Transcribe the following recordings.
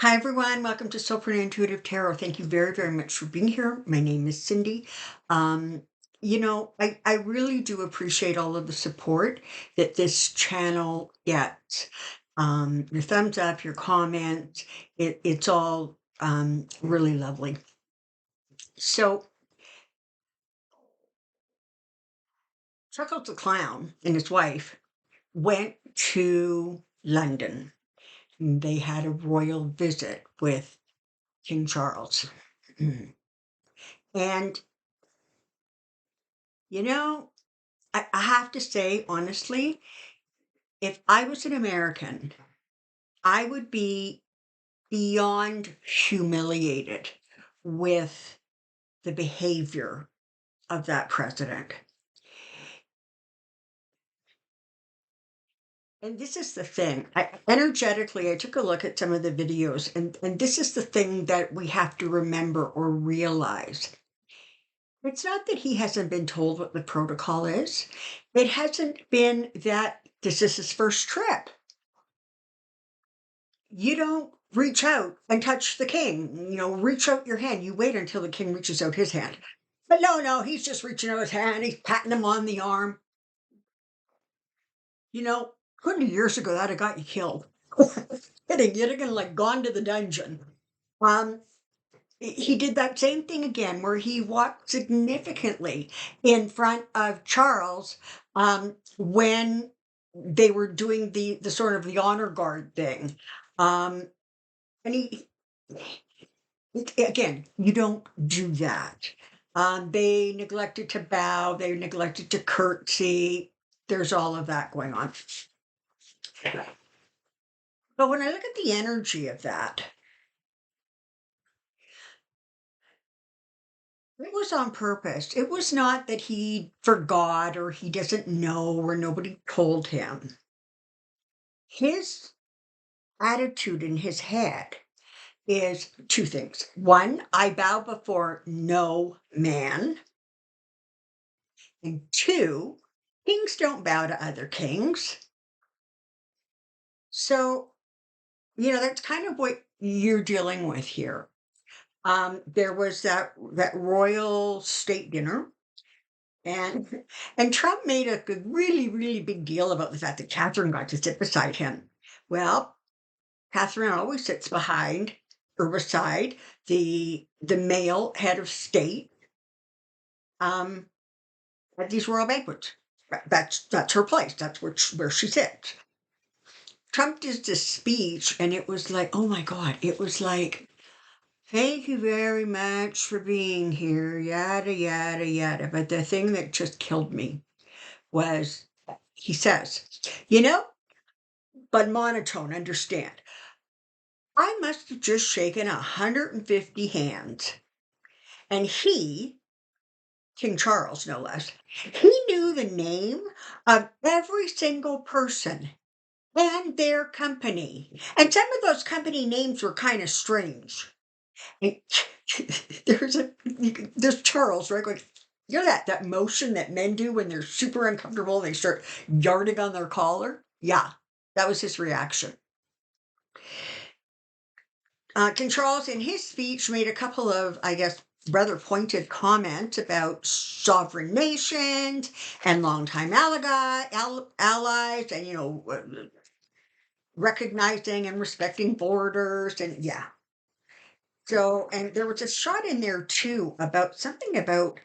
Hi, everyone. Welcome to Soulprint Intuitive Tarot. Thank you very, very much for being here. My name is Cindy. Um, I really do appreciate all of the support that this channel gets. Your thumbs up, your comments, it's all really lovely. So, Chuckles the Clown and his wife went to London. They had a royal visit with King Charles. And You know, I have to say, honestly, if I was an American, I would be beyond humiliated with the behavior of that president. And this is the thing. Energetically, I took a look at some of the videos, and this is the thing that we have to remember or realize. It's not that he hasn't been told what the protocol is. It hasn't been that this is his first trip. You don't reach out and touch the king, reach out your hand. You wait until the king reaches out his hand. But no, he's just reaching out his hand. He's patting him on the arm. 20 years ago, that'd have got you killed. Kidding, you'd have like gone to the dungeon. Um, he did that same thing again, where he walked significantly in front of Charles when they were doing the sort of the honor guard thing. Um, and again, you don't do that. They neglected to bow, they neglected to curtsy. There's all of that going on. But when I look at the energy of that, it was on purpose. It was not that he forgot or he doesn't know or nobody told him. His attitude in his head is two things. One, I bow before no man. And two, kings don't bow to other kings. So, that's kind of what you're dealing with here. There was that royal state dinner, and and Trump made a really, really big deal about the fact that Catherine got to sit beside him. Well, Catherine always sits behind or beside the male head of state um, at these royal banquets. That's her place. That's where she sits. Trump did this speech, and it was like, oh my God, it was like, thank you very much for being here, yada, yada, yada. But the thing that just killed me was he says, you know, but monotone, understand. I must have just shaken 150 hands. And he, King Charles, no less, he knew the name of every single person and their company. And some of those company names were kind of strange. And there's Charles, right? Like, that motion that men do when they're super uncomfortable and they start yarding on their collar? Yeah, that was his reaction. King Charles, in his speech, made a couple of, I guess, rather pointed comments about sovereign nations and longtime allies and, recognizing and respecting borders. And yeah, so, and there was a shot in there too about something about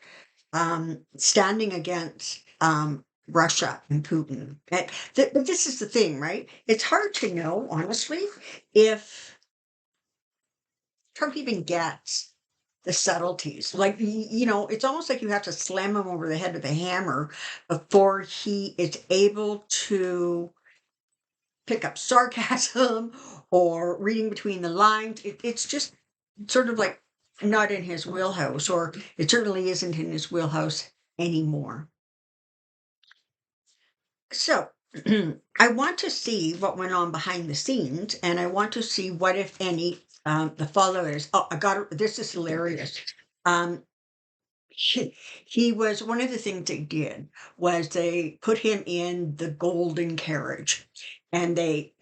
standing against Russia and Putin. But this is the thing, right? It's hard to know, honestly, if Trump even gets the subtleties. Like, it's almost like you have to slam him over the head with a hammer before he is able to pick up sarcasm or reading between the lines. It's just sort of like not in his wheelhouse, or it certainly isn't in his wheelhouse anymore. So, I want to see what went on behind the scenes, and I want to see what, if any, the followers. Oh, this is hilarious. Um, he was one of the things they did was they put him in the golden carriage, and they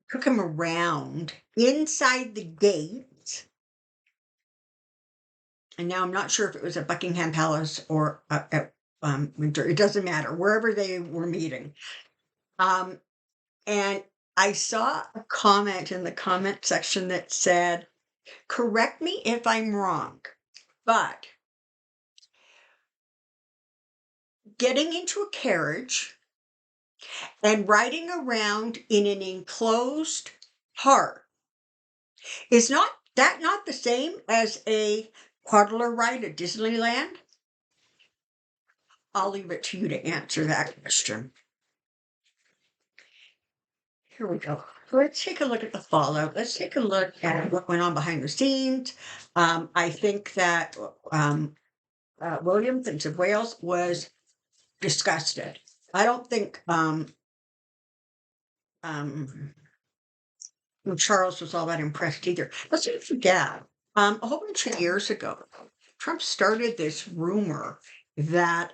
took him around inside the gate, and now I'm not sure if it was at Buckingham Palace or at Windsor. It doesn't matter, wherever they were meeting. Um, and I saw a comment in the comment section that said, "Correct me if I'm wrong, but getting into a carriage and riding around in an enclosed park is not the same as a toddler ride at Disneyland?" I'll leave it to you to answer that question. Here we go. So let's take a look at the fallout. Let's take a look at what went on behind the scenes. I think that William, Prince of Wales, was disgusted. I don't think um, Charles was all that impressed either. Let's not forget, a whole bunch of years ago, Trump started this rumor that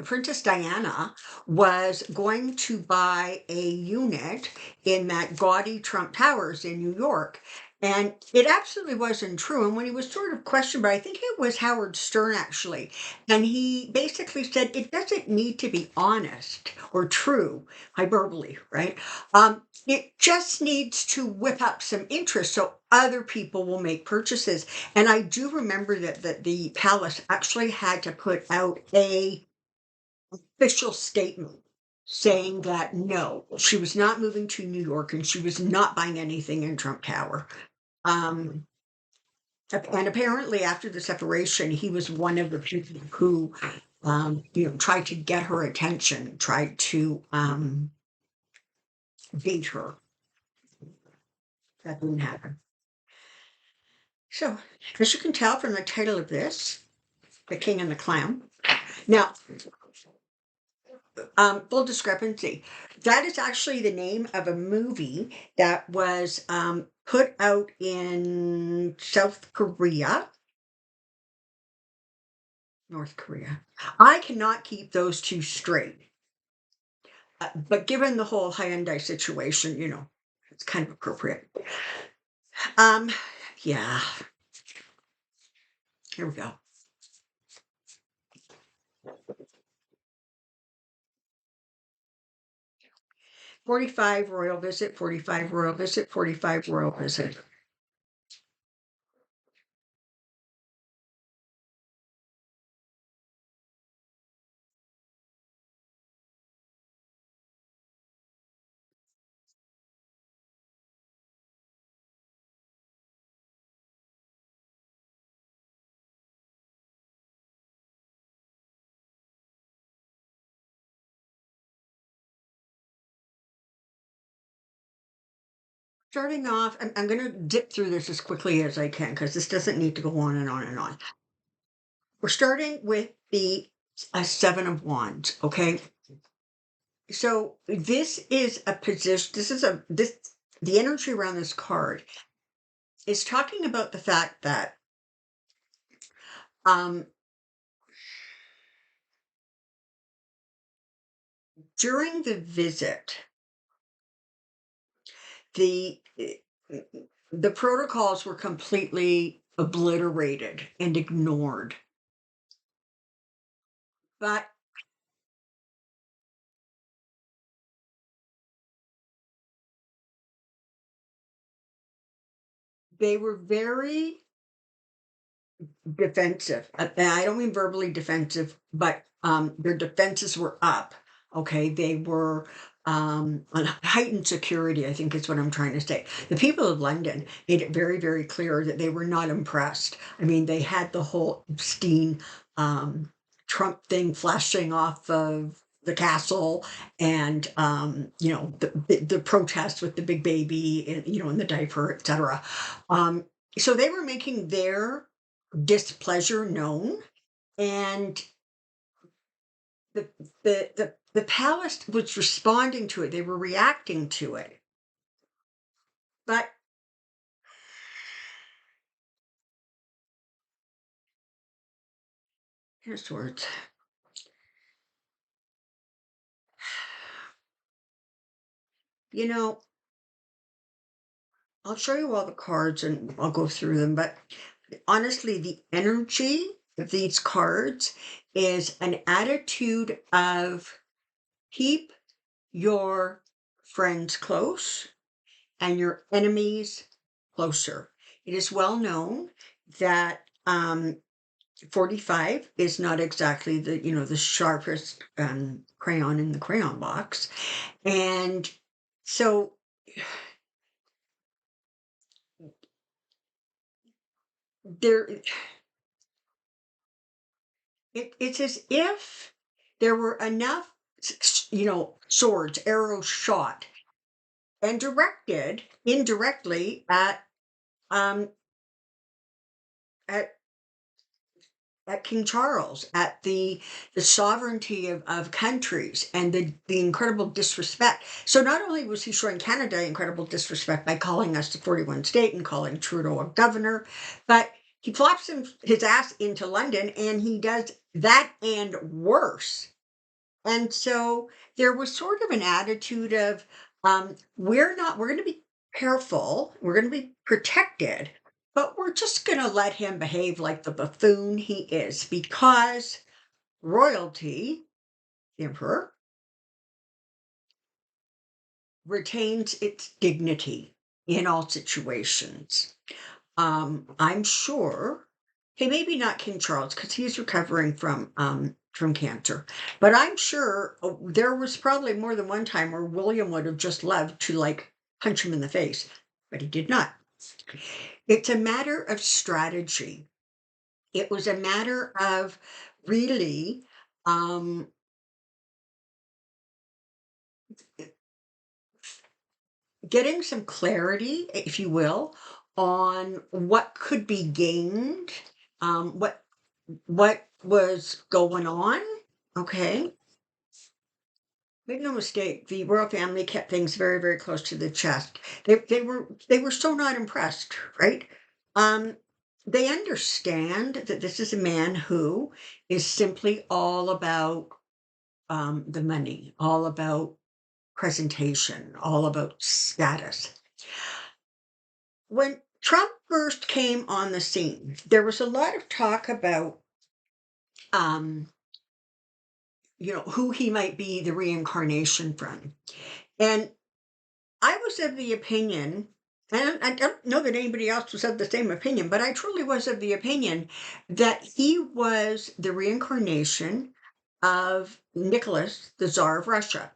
Princess Diana was going to buy a unit in that gaudy Trump Towers in New York. And it absolutely wasn't true. And when he was sort of questioned by, I think it was Howard Stern actually, and he basically said it doesn't need to be honest or true, hyperbole, right? It just needs to whip up some interest so other people will make purchases. And I do remember that the palace actually had to put out a official statement saying that no, she was not moving to New York and she was not buying anything in Trump Tower. Um, and apparently, after the separation, he was one of the people who, tried to get her attention, tried to date her. That didn't happen. So, as you can tell from the title of this, The King and the Clown. Now, full discrepancy. That is actually the name of a movie that was put out in South Korea, North Korea. I cannot keep those two straight. But given the whole Hyundai situation, it's kind of appropriate. Um, yeah, here we go. 45 royal visit, 45 royal visit, 45 royal visit. Starting off, I'm going to dip through this as quickly as I can because this doesn't need to go on and on and on. We're starting with the Seven of Wands, okay? So this is a position, the energy around this card is talking about the fact that um, during the visit, the the protocols were completely obliterated and ignored. But they were very defensive. And I don't mean verbally defensive, but their defenses were up. Okay, they were on heightened security, I think is what I'm trying to say. The people of London made it very, very clear that they were not impressed. I mean, they had the whole Epstein Trump thing flashing off of the castle, and the protests with the big baby, and in the diaper, etc. So they were making their displeasure known, and the the palace was responding to it. They were reacting to it. But here's words. You know, I'll show you all the cards and I'll go through them, but honestly, the energy of these cards is an attitude of keep your friends close and your enemies closer. It is well known that 45 is not exactly the sharpest crayon in the crayon box. And so there it's as if there were enough swords, arrows shot and directed indirectly um at King Charles, at the sovereignty of countries and the incredible disrespect. So not only was he showing Canada incredible disrespect by calling us the 41 state and calling Trudeau a governor, but he plops his ass into London and he does that and worse. And so there was sort of an attitude of, we're going to be careful, we're going to be protected, but we're just going to let him behave like the buffoon he is because royalty, the emperor, retains its dignity in all situations. I'm sure, hey, maybe not King Charles because he's recovering from cancer, but I'm sure there was probably more than one time where William would have just loved to like punch him in the face, but he did not. It's a matter of strategy. It was a matter of really um, getting some clarity, if you will, on what could be gained, what was going on. Okay. Make no mistake, the royal family kept things very, very close to the chest. They were so not impressed, right? Um, they understand that this is a man who is simply all about the money, all about presentation, all about status. When Trump first came on the scene, there was a lot of talk about um, who he might be the reincarnation from. And I was of the opinion, and I don't know that anybody else was of the same opinion, but I truly was of the opinion that he was the reincarnation of Nicholas, the Tsar of Russia.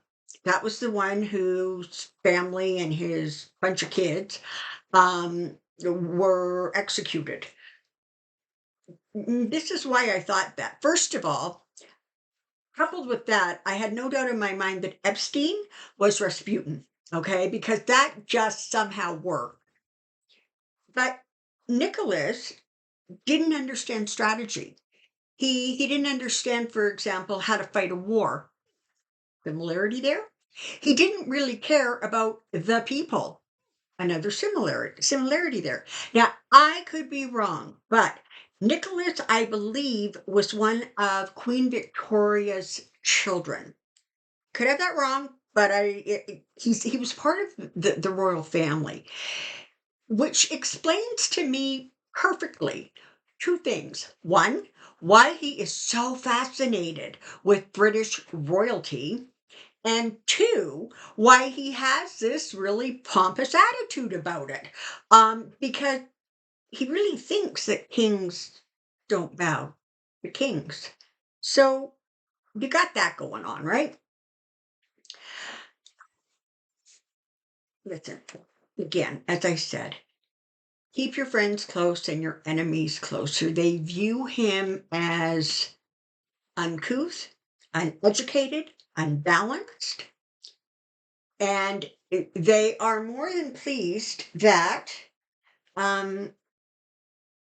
That was the one whose family and his bunch of kids were executed. This is why I thought that. First of all, coupled with that, I had no doubt in my mind that Epstein was Rasputin, okay, because that just somehow worked. But Nicholas didn't understand strategy. He didn't understand, for example, how to fight a war. Similarity there. He didn't really care about the people. Another similarity there. Now, I could be wrong, but Nicholas, I believe, was one of Queen Victoria's children. Could have that wrong, but he was part of the royal family, which explains to me perfectly two things. One, why he is so fascinated with British royalty, and two, why he has this really pompous attitude about it. Because he really thinks that kings don't bow to kings. So you got that going on, right? Listen, again, as I said, keep your friends close and your enemies closer. They view him as uncouth, uneducated, unbalanced, and they are more than pleased that um,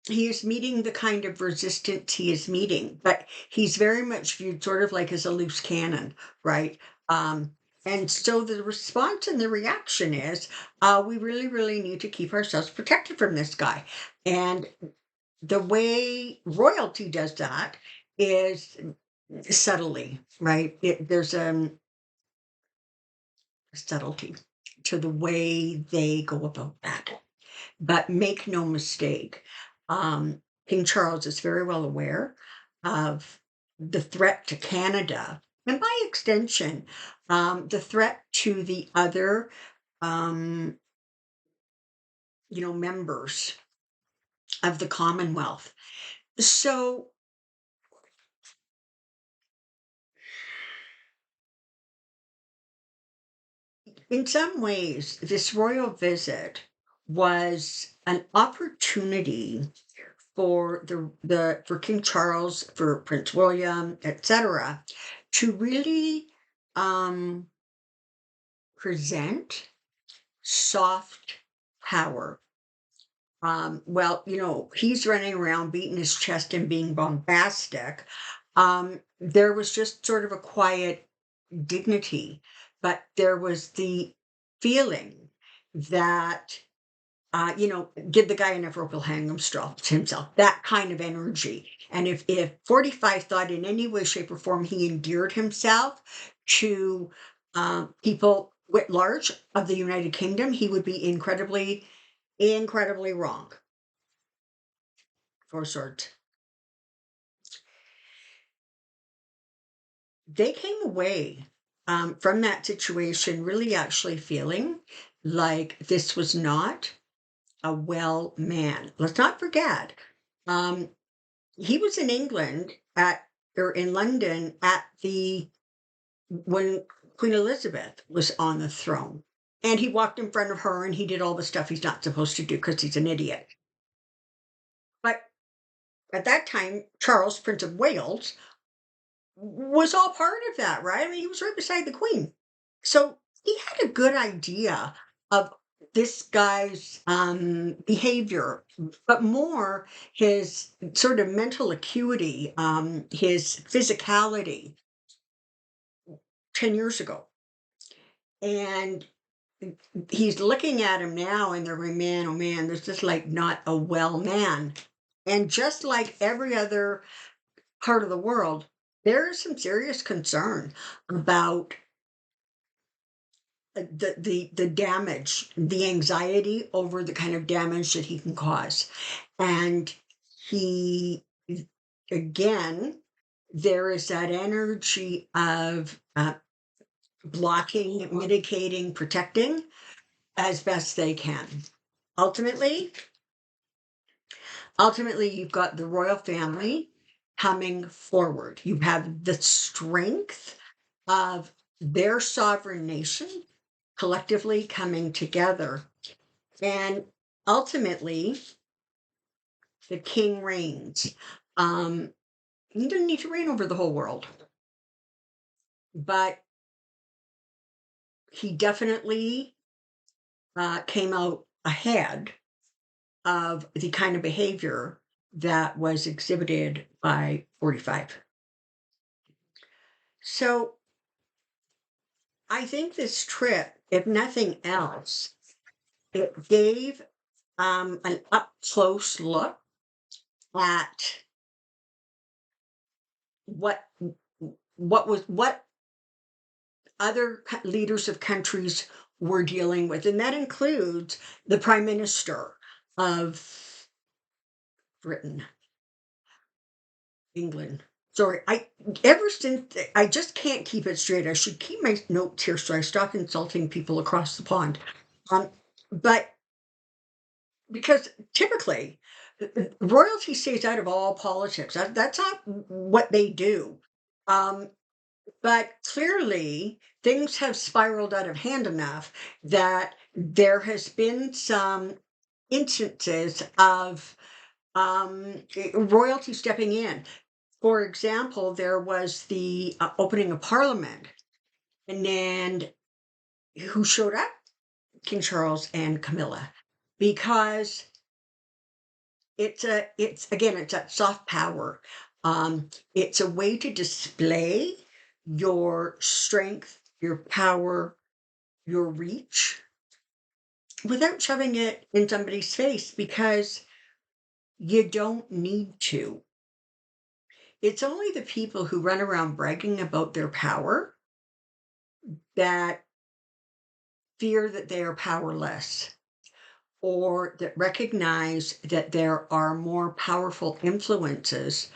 he is meeting the kind of resistance he is meeting, but he's very much viewed sort of like as a loose cannon, right? And so the response and the reaction is, we really, really need to keep ourselves protected from this guy. And the way royalty does that is subtly, right? There's subtlety. to the way they go about that. But make no mistake, King Charles is very well aware of the threat to Canada, and by extension, the threat to the other, um, members of the Commonwealth. So, in some ways, this royal visit was an opportunity for for King Charles, for Prince William, etc., to really um, present soft power. Well, he's running around beating his chest and being bombastic. There was just sort of a quiet dignity, but there was the feeling that give the guy enough rope, he'll hang himself. That kind of energy. And if 45 thought in any way, shape, or form he endeared himself to people writ large of the United Kingdom, he would be incredibly, incredibly wrong. For sort. They came away from that situation really actually feeling like this was not a well man. Let's not forget, um, he was in England or in London at the when Queen Elizabeth was on the throne. And he walked in front of her and he did all the stuff he's not supposed to do because he's an idiot. But at that time, Charles, Prince of Wales, was all part of that, right? I mean, he was right beside the Queen. So he had a good idea of this guy's behavior, but more his sort of mental acuity, his physicality 10 years ago. And he's looking at him now and they're going, man, oh man, this is like not a well man. And just like every other part of the world, there is some serious concern about the damage, the anxiety over the kind of damage that he can cause. And he again, there is that energy of blocking, mitigating, protecting as best they can. Ultimately, ultimately, you've got the royal family coming forward. You have the strength of their sovereign nation collectively coming together. And ultimately, the king reigns. He didn't need to reign over the whole world, but he definitely came out ahead of the kind of behavior that was exhibited by 45. So I think this trip, if nothing else, it gave an up close look at what what other leaders of countries were dealing with, and that includes the prime minister of Britain, England. Sorry, I ever since I just can't keep it straight. I should keep my notes here so I stop insulting people across the pond. Um, but because typically royalty stays out of all politics. That's not what they do. Um, but clearly, things have spiraled out of hand enough that there has been some instances of royalty stepping in. For example, there was the opening of Parliament, and then who showed up? King Charles and Camilla, because it's that soft power. It's a way to display your strength, your power, your reach without shoving it in somebody's face because you don't need to. It's only the people who run around bragging about their power that fear that they are powerless, or that recognize that there are more powerful influences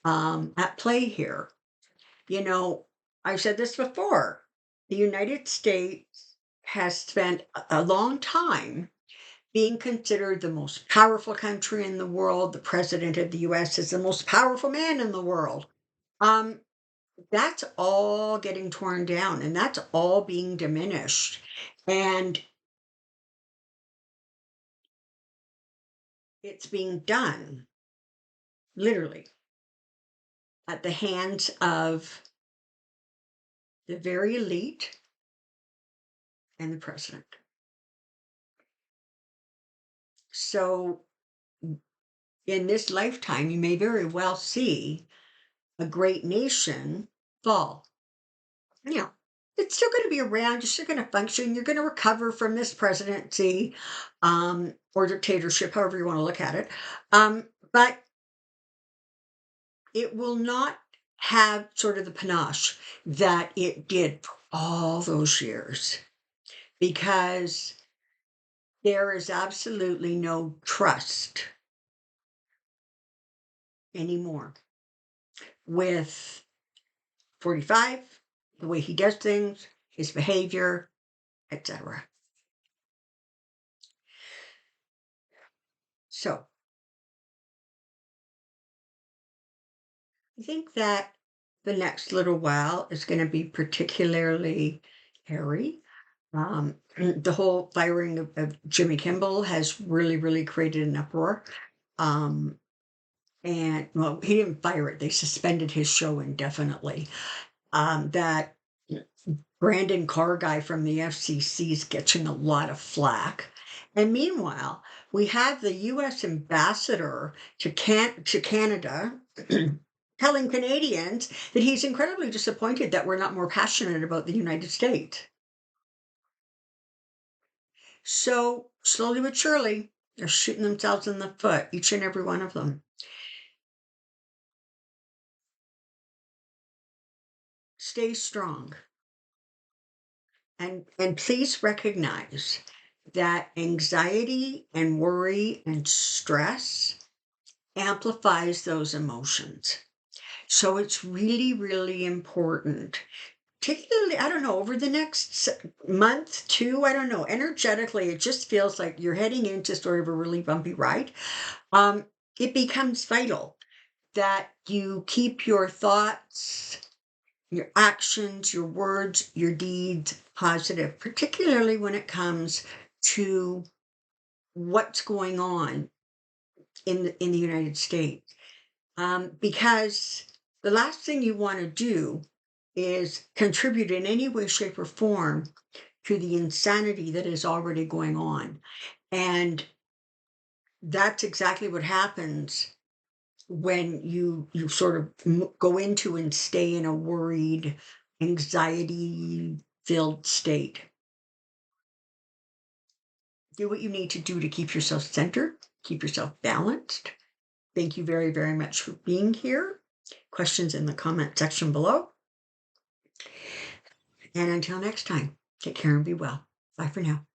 at play here. You know, I've said this before. The United States has spent a long time being considered the most powerful country in the world. The president of the US is the most powerful man in the world. Um, that's all getting torn down and that's all being diminished. And it's being done literally at the hands of the very elite and the president. So, in this lifetime, you may very well see a great nation fall. You know, it's still going to be around, you're still going to function, you're going to recover from this presidency or dictatorship, however you want to look at it. But it will not have sort of the panache that it did for all those years because there is absolutely no trust anymore with 45, the way he does things, his behavior, etc. So I think that the next little while is going to be particularly hairy. The whole firing of Jimmy Kimball has really, really created an uproar. Um, and well, he didn't fire it; they suspended his show indefinitely. That Brandon Carr guy from the FCC is getting a lot of flack. And meanwhile, we have the US ambassador to Canada telling Canadians that he's incredibly disappointed that we're not more passionate about the United States. So, slowly but surely, they're shooting themselves in the foot, each and every one of them. Stay strong. And please recognize that anxiety and worry and stress amplifies those emotions. So it's really, really important, particularly, I don't know, over the next month, two, I don't know, energetically, it just feels like you're heading into sort of a really bumpy ride. Um, it becomes vital that you keep your thoughts, your actions, your words, your deeds positive, particularly when it comes to what's going on in the United States. Because the last thing you want to do is contribute in any way, shape, or form to the insanity that is already going on. And that's exactly what happens when you sort of go into and stay in a worried, anxiety filled state. Do what you need to do to keep yourself centered, keep yourself balanced. Thank you very, very much for being here. Questions in the comment section below. And until next time, take care and be well. Bye for now.